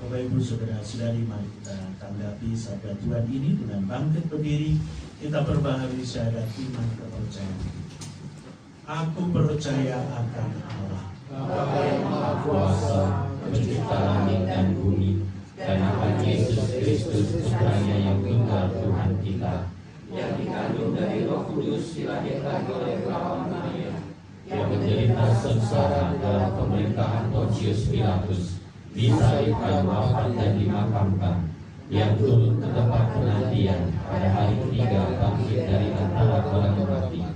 Bapak Ibu Saudara-saudari, mari kita tanggapi sabda Tuhan ini dengan bangkit berdiri. Kita perbaharui syahadat iman kepercayaan. Aku percaya akan Allah, Bapa yang Maha Kuasa, Pencipta langit dan bumi, dan akan Yesus Kristus Putranya yang tunggal Tuhan kita, yang dikandung dari Roh Kudus, dilahirkan oleh perawan Maria, yang menderita sengsara dalam pemerintahan Pontius Pilatus, disalibkan, wafat dan dimakamkan, yang turun ke tempat penantian, pada hari ketiga bangkit dari antara orang mati,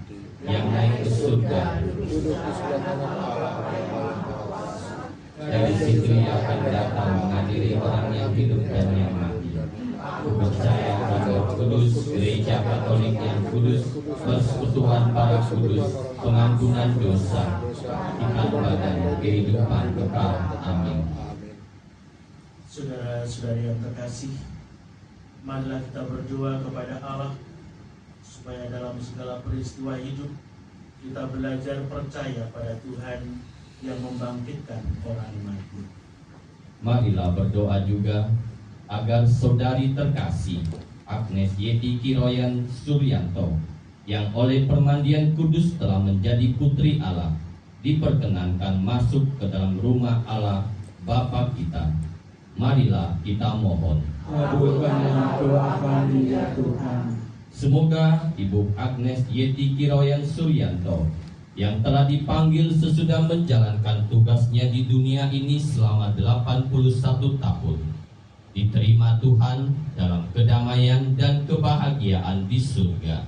yang naik ke surga, duduk di sebelah kanan Allah yang Maha Kuasa. Dari situ ia akan datang mengadili orang yang hidup dan yang mati. Aku percaya pada Roh Kudus, Gereja Katolik yang kudus, persekutuan para kudus, pengampunan dosa, iman badan, kehidupan kekal. Amin. Saudara-saudari yang terkasih, marilah kita berdoa kepada Allah supaya dalam segala peristiwa hidup kita belajar percaya pada Tuhan yang membangkitkan orang mati. Marilah berdoa juga agar saudari terkasih Agnes Yeti Kiroyan Suryanto yang oleh permandian kudus telah menjadi putri Allah diperkenankan masuk ke dalam rumah Allah Bapa kita. Marilah kita mohon. Kabulkanlah doa kami ya Tuhan. Semoga Ibu Agnes Yeti Kiroyan Suryanto yang telah dipanggil sesudah menjalankan tugasnya di dunia ini selama 81 tahun diterima Tuhan dalam kedamaian dan kebahagiaan di surga.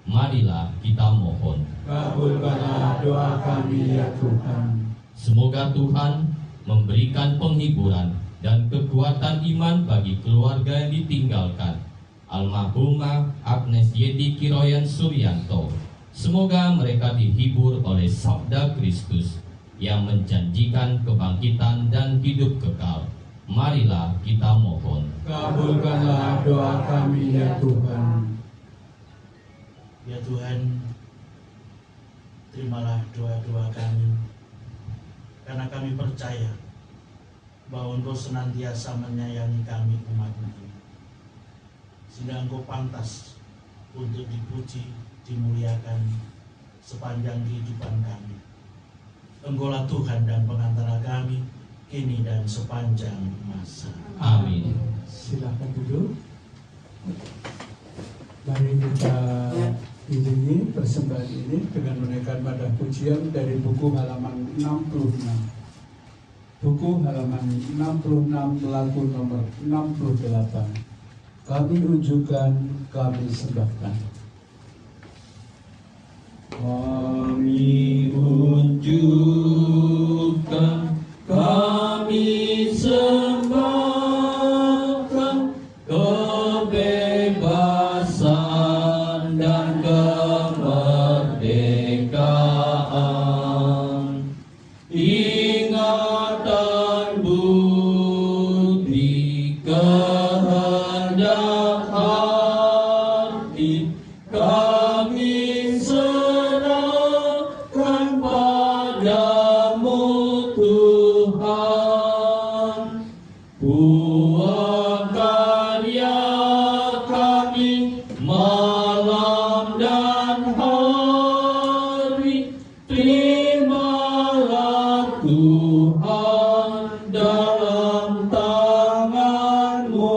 Marilah kita mohon. Kabulkanlah doa kami ya Tuhan. Semoga Tuhan memberikan penghiburan dan kekuatan iman bagi keluarga yang ditinggalkan almarhumah Agnes Yeti Kiroyan Suryanto. Semoga mereka dihibur oleh sabda Kristus yang menjanjikan kebangkitan dan hidup kekal. Marilah kita mohon. Kabulkanlah doa kami ya Tuhan. Ya Tuhan, terimalah doa-doa kami, karena kami percaya bahwa Engkau senantiasa menyayangi kami umat-Mu ini, sehingga Engkau pantas untuk dipuji, dimuliakan sepanjang kehidupan kami. Engkaulah Tuhan dan pengantara kami, kini dan sepanjang masa. Amin. Silakan duduk. Mari kita iringi persembahan ini dengan menaikkan madah pujian dari buku halaman 66. Buku halaman 66, lagu nomor 68. Kami unjukkan, kami sembahkan. Kami unjukkan, kami sembahkan kebebasan dan kemerdekaan. Ingatan budi kehendak hati kami serahkan padamu Tuhan. Buah karya kami malam dan hari, terimalah Tuhan dalam tangan-Mu.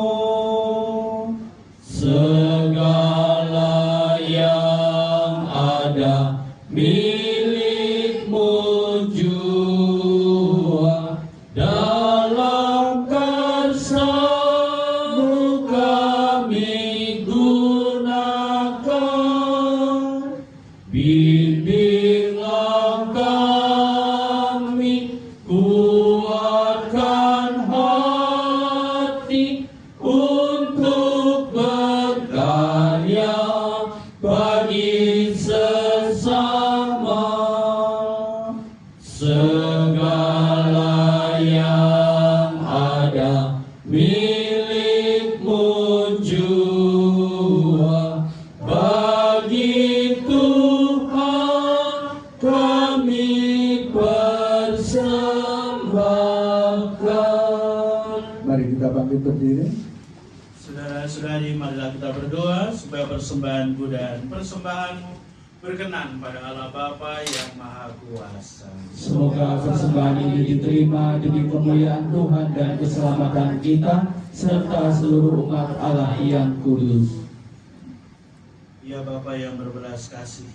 Segala yang ada milik-Mu jua, dalam karsa-Mu kami gunakan. Bimbinglah kami, kuatkan hati untuk berkarya bagi sesama. Segala yang ada milik-Mu jua, bagi Tuhan kami persembahkan. Mari kita bangkit berdiri. Saudara-saudari, marilah kita berdoa supaya persembahanku dan persembahanmu berkenan pada Allah Bapa yang Maha Kuasa. Semoga persembahan ini diterima demi kemuliaan Tuhan dan keselamatan kita serta seluruh umat Allah yang kudus. Ya Bapa yang berbelas kasih,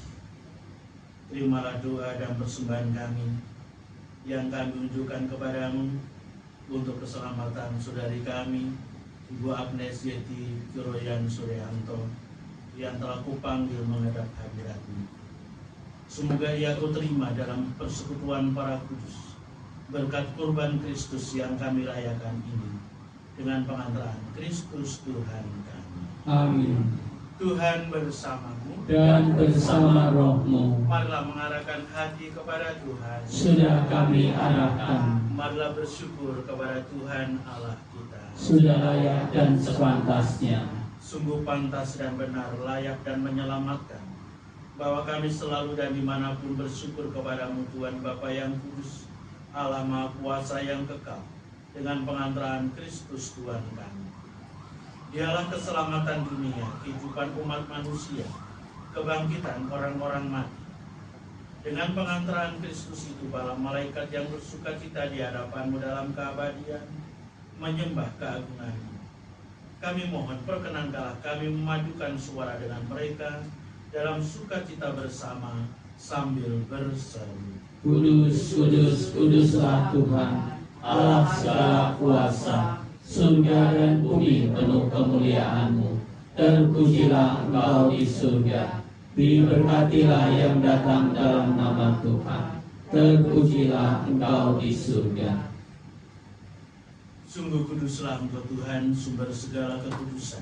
terimalah doa dan persembahan kami yang kami unjukkan kepadamu untuk keselamatan saudari kami, Ibu Agnes Yeti Kiroyan Suryanto, yang telah kupanggil menghadap hadirat-Mu. Semoga ia Kau terima dalam persekutuan para kudus, berkat kurban Kristus yang kami rayakan ini, dengan pengantaran Kristus Tuhan kami. Amin. Tuhan bersamamu Dan bersama rohmu, marilah mengarahkan hati kepada Tuhan. sudah kami arahkan, Marilah bersyukur kepada Tuhan Allah kita. sudah layak dan sepantasnya. Sungguh pantas dan benar, layak dan menyelamatkan, bahwa kami selalu dan dimanapun bersyukur kepadamu Tuhan Bapa yang kudus, Allah Maha Kuasa yang kekal, dengan pengantaran Kristus Tuhan kami. Dialah keselamatan dunia, kehidupan umat manusia, kebangkitan orang-orang mati. Dengan pengantaran Kristus itu, para malaikat yang bersukacita di hadapan-Mu dalam keabadian menyembah keagungan-Mu. Kami mohon perkenankanlah kami memadukan suara dengan mereka dalam sukacita bersama sambil berseru. Kudus, kudus, kuduslah Tuhan, Allah segala kuasa, surga dan bumi penuh kemuliaan-Mu. Terpujilah Engkau di surga, diberkatilah yang datang dalam nama Tuhan. Terpujilah Engkau di surga. Sungguh kuduslah Engkau Tuhan, sumber segala kekudusan.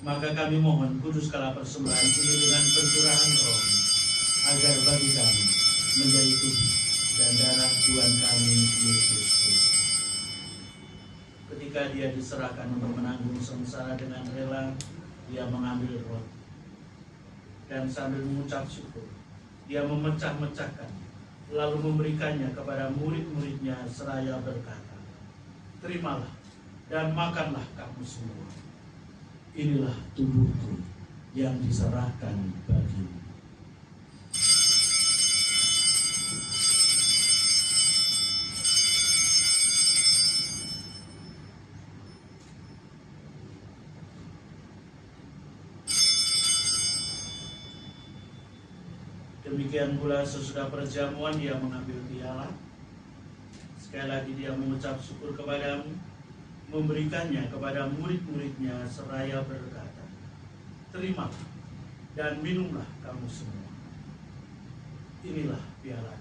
Maka kami mohon kuduskanlah persembahan ini dengan pencurahan Roh, agar bagi kami menjadi tubuh dan darah Tuhan kami Yesus Kristus. Ketika Dia diserahkan untuk menanggung sengsara dengan rela, Dia mengambil roti dan sambil mengucap syukur, Dia memecah-mecahkan, lalu memberikannya kepada murid-muridnya seraya berkata, "Terimalah dan makanlah kamu semua. Inilah tubuhku yang diserahkan bagimu." Demikian pula sesudah perjamuan Dia mengambil piala. Sekali lagi Dia mengucap syukur kepadamu, memberikannya kepada murid-muridnya seraya berkata, "Terimalah dan minumlah kamu semua. Inilah piala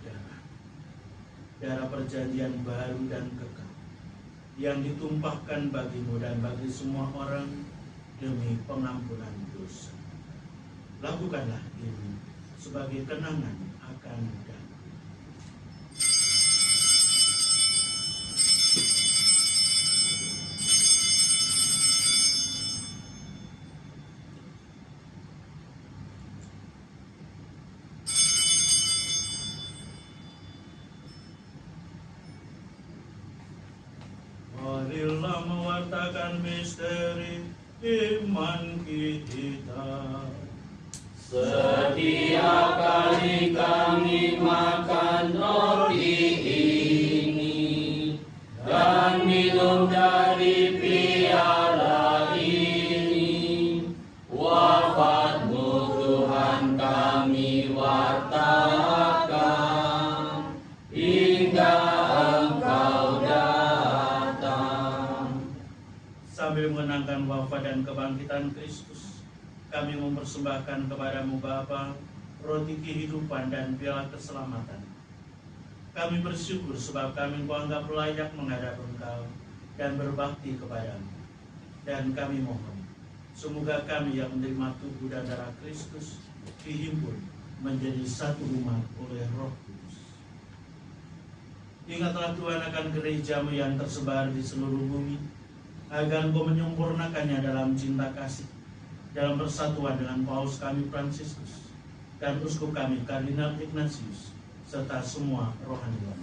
darah perjanjian baru dan kekal, yang ditumpahkan bagimu dan bagi semua orang demi pengampunan dosa. Lakukanlah ini sebagai kenangan akan aku." Marilah mewartakan misteri iman kita. Setiap kali kami makan roti ini dan minum dari piala ini, wafat-Mu Tuhan kami wartakan hingga Engkau datang. Sambil mengenangkan wafat dan kebangkitan Kristus, kami mempersembahkan kepadamu Bapa roti kehidupan dan piala keselamatan. Kami bersyukur sebab kami Engkau anggap layak menghadap Engkau dan berbakti kepadamu. Dan kami mohon, semoga kami yang menerima tubuh dan darah Kristus dihimpun menjadi satu umat oleh Roh Kudus. Ingatlah Tuhan akan gereja-Mu yang tersebar di seluruh bumi, agar Engkau menyempurnakannya dalam cinta kasih, dalam persatuan dengan Paus kami Fransiskus dan Uskup kami Kardinal Ignatius serta semua rohaniwan.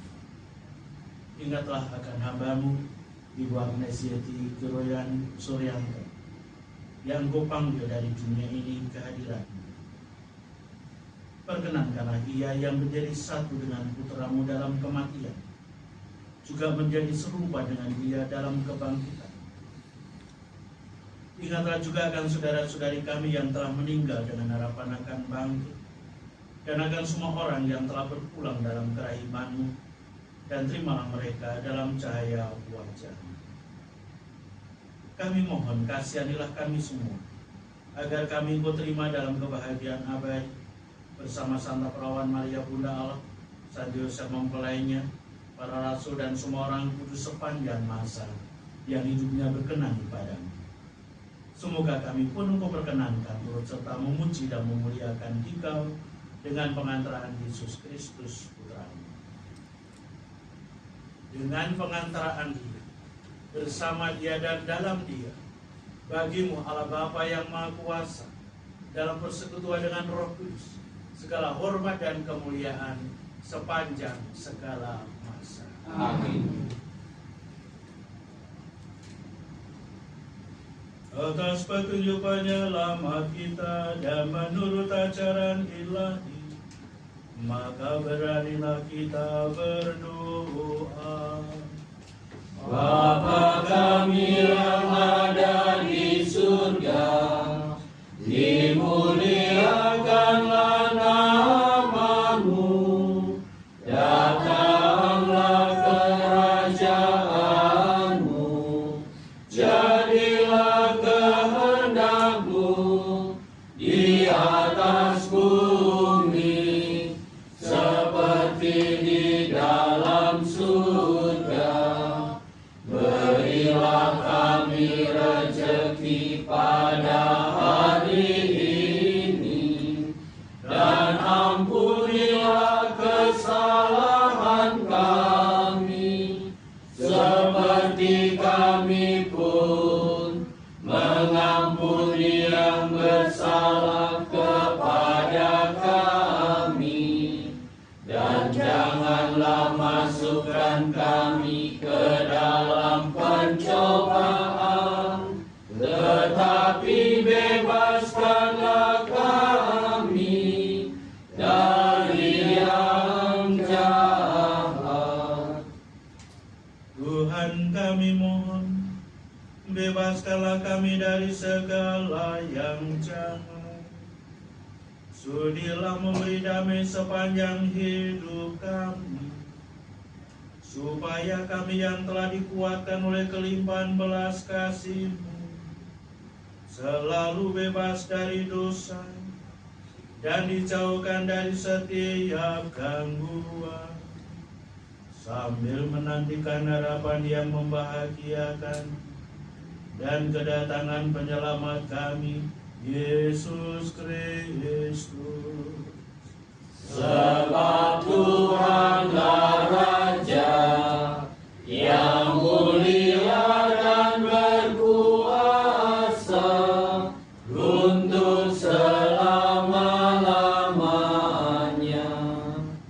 Ingatlah akan hamba-Mu Ibu Agnes Yeti Keroyan Suryanto, yang Engkau panggil dari dunia ini ke hadirat-Mu. Perkenankanlah ia yang menjadi satu dengan putra-Mu dalam kematian, juga menjadi serupa dengan dia dalam kebangkitan. Ingatlah juga akan saudara-saudari kami yang telah meninggal dengan harapan akan bangkit, dan akan semua orang yang telah berpulang dalam kerahiman-Mu, dan terimalah mereka dalam cahaya wajah-Mu. Kami mohon kasihanilah kami semua, agar kami Engkau terima dalam kebahagiaan abadi, bersama Santa Perawan Maria Bunda Allah, Santo Yosef mempelainya, para rasul dan semua orang kudus sepanjang masa yang hidupnya berkenan kepadamu. Semoga kami pun Engkau perkenankan turut serta memuji dan memuliakan Dikau dengan pengantaran Yesus Kristus Putra-Mu. Dengan pengantaraan Dia, bersama Dia dan dalam Dia, bagi-Mu Allah Bapa yang Maha Kuasa, dalam persekutuan dengan Roh Kudus, segala hormat dan kemuliaan sepanjang segala masa. Amin. Atas petunjuk penyelamat kita dan menurut ajaran ilahi, maka beranilah kita berdoa. Bapa kami yang ada di surga, dimuliakanlah nama-Mu, datanglah kerajaan-Mu, jadilah kehendak-Mu di atas bumi seperti di dalam surga. Berilah kami rezeki pada hari ini, dan ampunilah kesalahan kami, seperti kami pun mengampuni yang bersalah kepada kami. Dan janganlah masukkan kami ke dalam pencobaan, tetapi bebaskanlah kami dari yang jahat. Tuhan kami mohon, bebaskanlah kami dari segala yang jahat. Sudilah memberi damai sepanjang hidup kami, supaya kami yang telah dikuatkan oleh kelimpahan belas kasih-Mu selalu bebas dari dosa dan dijauhkan dari setiap gangguan, sambil menantikan harapan yang membahagiakan dan kedatangan penyelamat kami, Yesus Kristus. Sebab Tuhanlah Raja yang mulia dan berkuasa untuk selama-lamanya.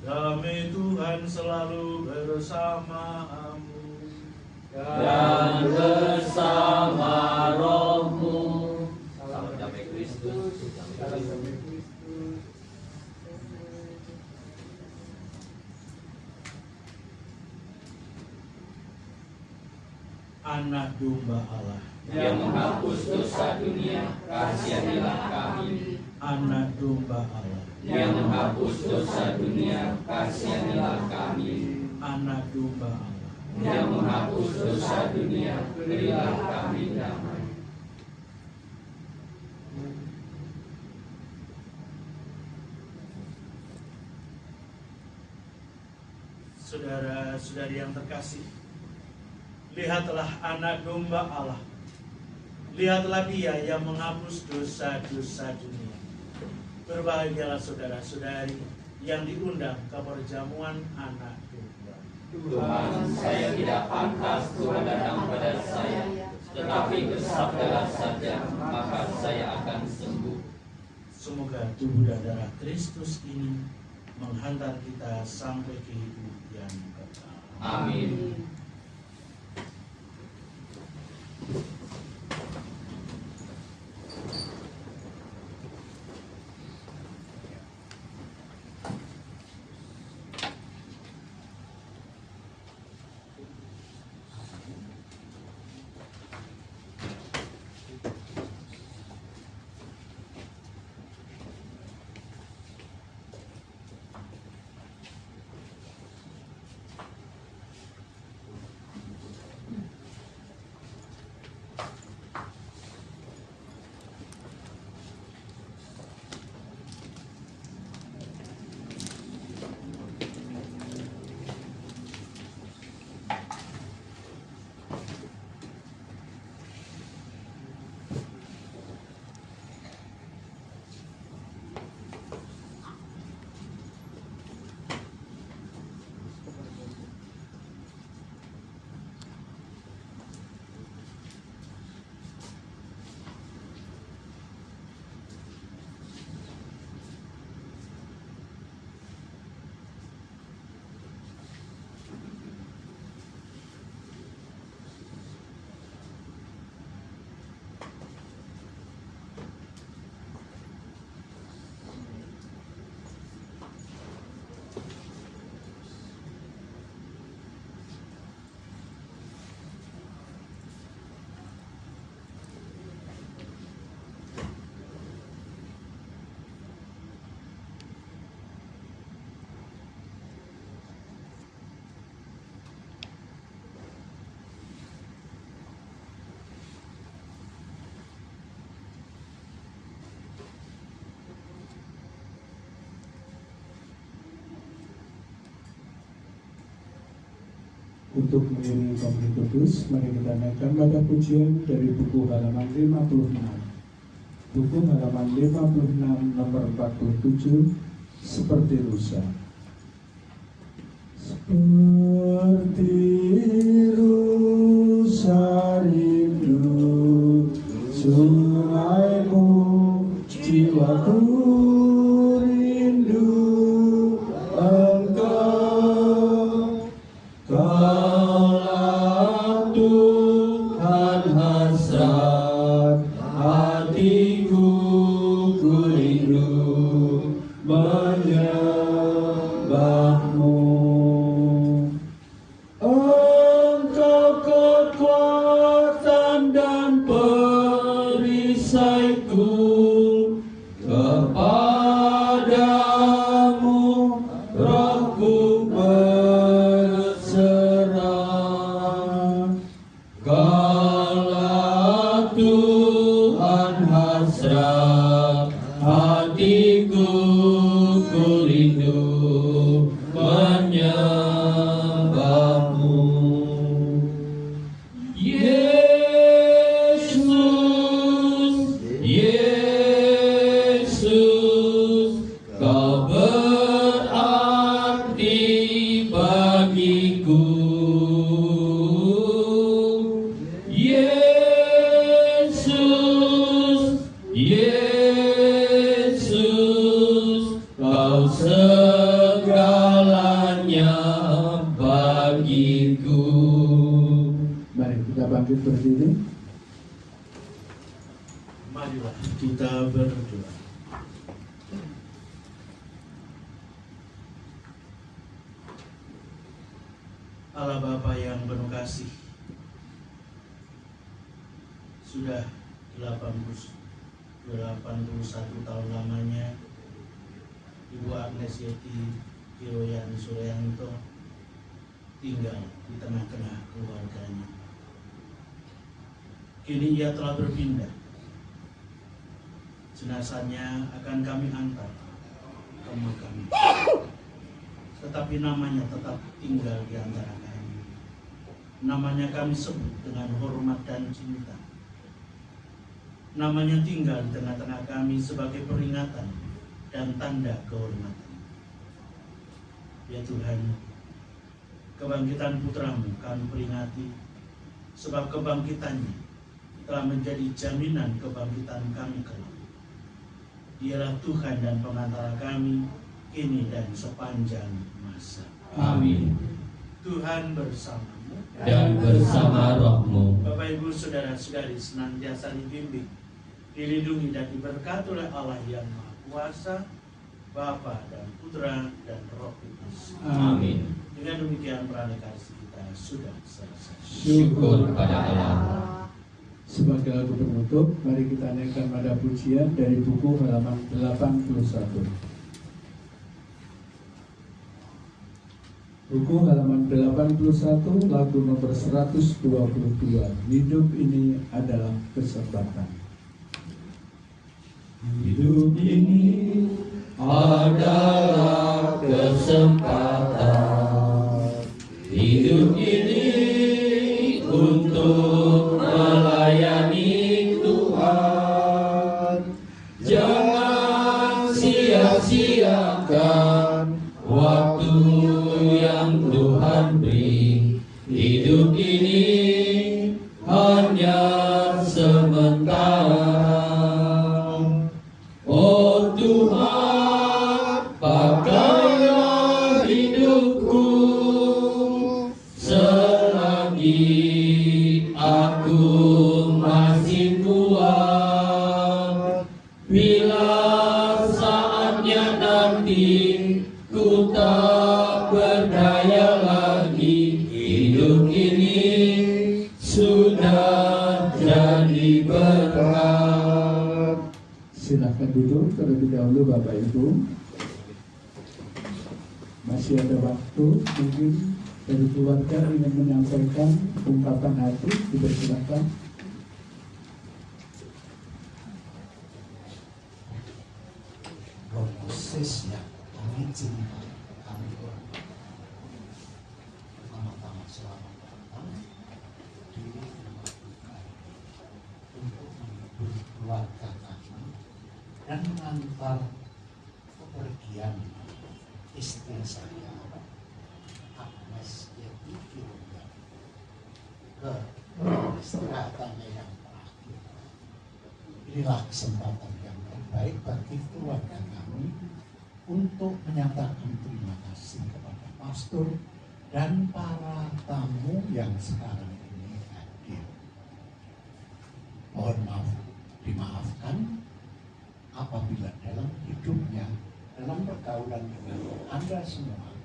Damai Tuhan selalu bersamamu Dan bersama rohmu. Salam damai Kristus. Anak domba Allah, Yang menghapus dosa dunia, kasihanilah kami. Anak domba Allah, Yang menghapus dosa dunia, kasihanilah kami. Anak domba Allah, Yang menghapus dosa dunia, berilah kami damai. Saudara-saudari yang terkasih, lihatlah anak domba Allah. Lihatlah Dia yang menghapus dosa-dosa dunia. Berbahagialah saudara-saudari yang diundang ke perjamuan anak domba. Tuhan, saya tidak pantas Tuhan datang pada saya, tetapi bersabdalah saja, maka saya akan sembuh. Semoga tubuh dan darah Kristus ini menghantar kita sampai ke hidup yang kekal. Amin. Untuk mengiringi Pemberi Kudus, mari kita naikkan pada pujian dari buku halaman 56. Buku halaman 56 nomor 47, seperti rusa. Seperti rusa rindu sungaimu, jiwaku rindu Engkau. Kaulah Tuhan hasrat hatiku, ku rindu menyembahmu. Engkau kekuatan dan perisaiku, kepadamu rohku berserah. Kaulah Tuhan hasrat hatiku, ku rindu menyembahmu. Yesus, Yesus, Kau berarti bagiku. Yesus, Yesus, Kau segalanya bagiku. Mari kita bangkit berdiri. Marilah kita berdoa. Allah Bapa yang penuh kasih, sudah 81 tahun lamanya Ibu Agnes Yeti Hiroyan Suryanto tinggal di tengah-tengah keluarganya. Kini ia telah berpindah. Jenazahnya akan kami antar ke makam, tetapi namanya tetap tinggal di antara kami. Namanya kami sebut dengan hormat dan cinta. Namanya tinggal di tengah-tengah kami sebagai peringatan dan tanda kehormatan. Ya Tuhan, kebangkitan putramu kami peringati, sebab kebangkitannya telah menjadi jaminan kebangkitan kami kelak. Dialah Tuhan dan pengantara kami kini dan sepanjang masa. Amin. Tuhan bersamamu Dan bersama rohmu. Bapak Ibu saudara-saudari senantiasa dibimbing, dilindungi dan diberkati oleh Allah yang Maha Kuasa, Bapa dan Putra dan Roh Kudus. Amin. Dengan demikian perayaan kasih kita sudah selesai. Syukur pada Allah. Sebagai lagu penutup, mari kita naikkan pada pujian dari buku halaman 81. Buku halaman 81, lagu nomor 122. Hidup ini adalah kesempatan. Hidup ini adalah kesempatan. Hidup ini untuk melayani Tuhan. Jangan sia-siakan waktu yang Tuhan beri. Hidup ini hanya sementara. Oh Tuhan, pakailah hidupku selagi aku masih kuat. Bila saatnya nanti ku tak berdaya lagi, hidup ini sudah jadi berkat. Silakan duduk terlebih dahulu Bapak Ibu. Masih ada waktu, mungkin dari keluarga ingin menyampaikan ungkapan hati, dipersilakan. Roh Kudus yang mengizinkan kami pertama-tama selamat datang di rumah Tuhan untuk menghibur keluarga kami dan mengantar kepergian istri saya Agnes Yeti Kirungan ke istirahatannya yang terakhir. Inilah kesempatan yang terbaik bagi keluarga kami untuk menyatakan terima kasih kepada pastor dan para tamu yang sekarang ini hadir. Mohon maaf, dimaafkan apabila dalam hidupnya, dalam pergaulan dengan Anda semua,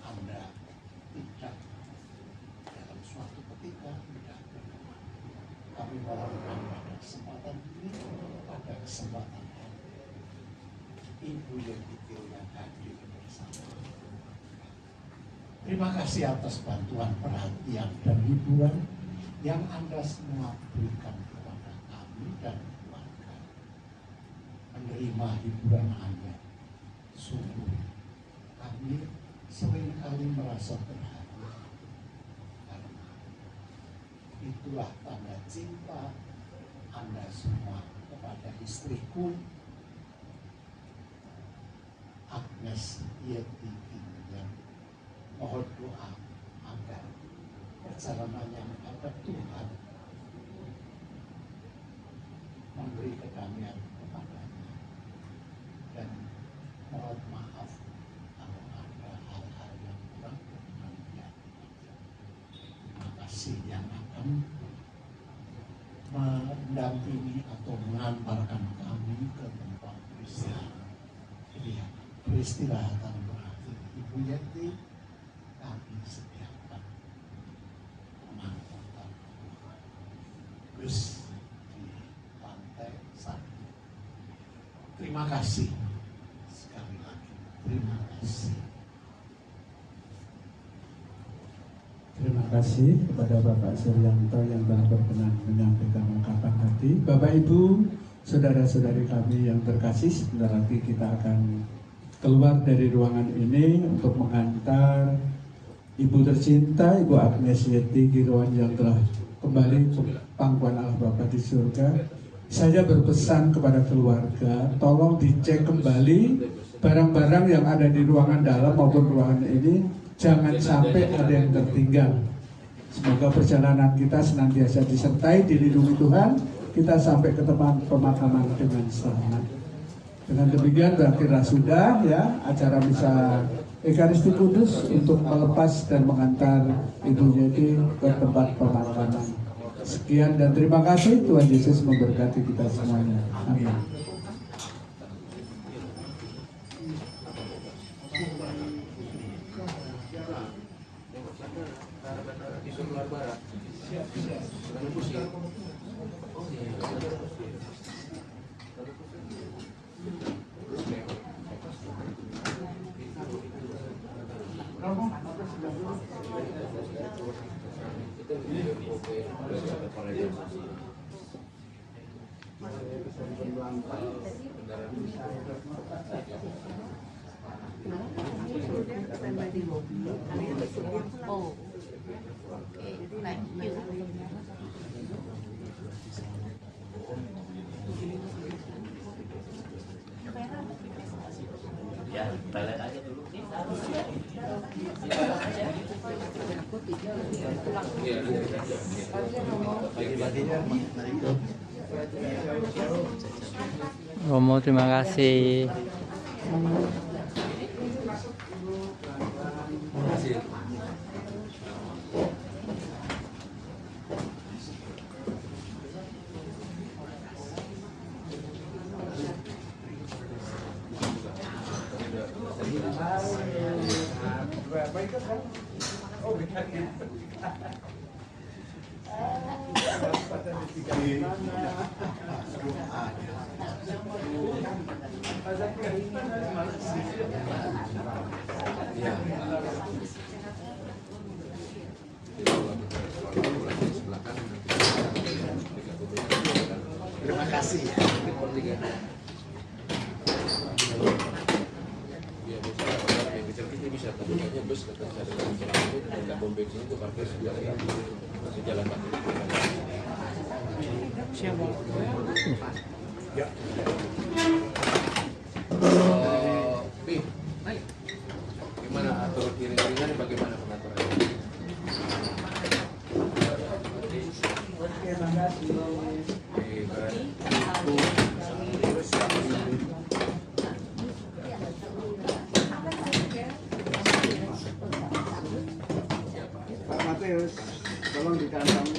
Anda tidak dalam suatu ketika tidak berkenan. Kami mohonkan pada kesempatan ini, pada kesempatan Ibu yang dikir yang hadir bersama. Terima kasih atas bantuan, perhatian, dan hiburan yang Anda semua berikan kepada kami dan keluarga. Menerima hiburan Anda, sungguh kami seringkali merasa terharu karena itulah tanda cinta Anda semua kepada istriku Agnes Yeti Kirungan. Mohon doa agar perjalanannya menghadap Tuhan memberi kedamaian kepadanya, dan mohon maaf kalau ada hal-hal yang kurang berkenan. Terima kasih yang akan mendampingi atau mengantarkan kami ke tempat peristirahatan berakhir. Ibu Yeti, kami sediakan pengangkutan bus di lantai 1. Terima kasih sekali lagi. Terima kasih. Terima kasih kepada Bapak Suryanto yang telah berkenan menyampaikan ungkapan hati. Bapak Ibu, saudara-saudari kami yang terkasih, sebentar lagi kita akan keluar dari ruangan ini untuk mengantar Ibu tercinta, Ibu Agnes Yeti Kirungan yang telah kembali ke pangkuan Allah Bapa di surga. Saya berpesan kepada keluarga, tolong dicek kembali barang-barang yang ada di ruangan dalam maupun ruangan ini, jangan sampai ada yang tertinggal. Semoga perjalanan kita senantiasa disertai, dilindungi Tuhan, kita sampai ke tempat pemakaman dengan selamat. Dengan demikian berakhirlah sudah ya acara misa Ekaristi Kudus untuk melepas dan mengantar Ibu Yeti ke tempat pemakaman. Sekian dan terima kasih. Tuhan Yesus memberkati kita semuanya. Amin. Ya, toilet aja dulu. Romo, terima kasih. Terima kasih. Bisa tapi kayaknya bus kata saya dengan jalan itu tidak bom bensin itu parkir sebelah masih jalan Pak. Siapa? Ya. Pi, gimana atur kiri-kirinya bagaimana pengaturannya? Pak Mateus, tolong dikantong.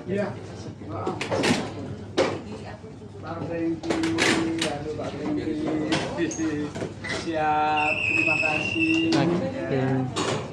Iya, maaf. Pak Rengki, aduh Pak Rengki. Siap, terima kasih. Oke.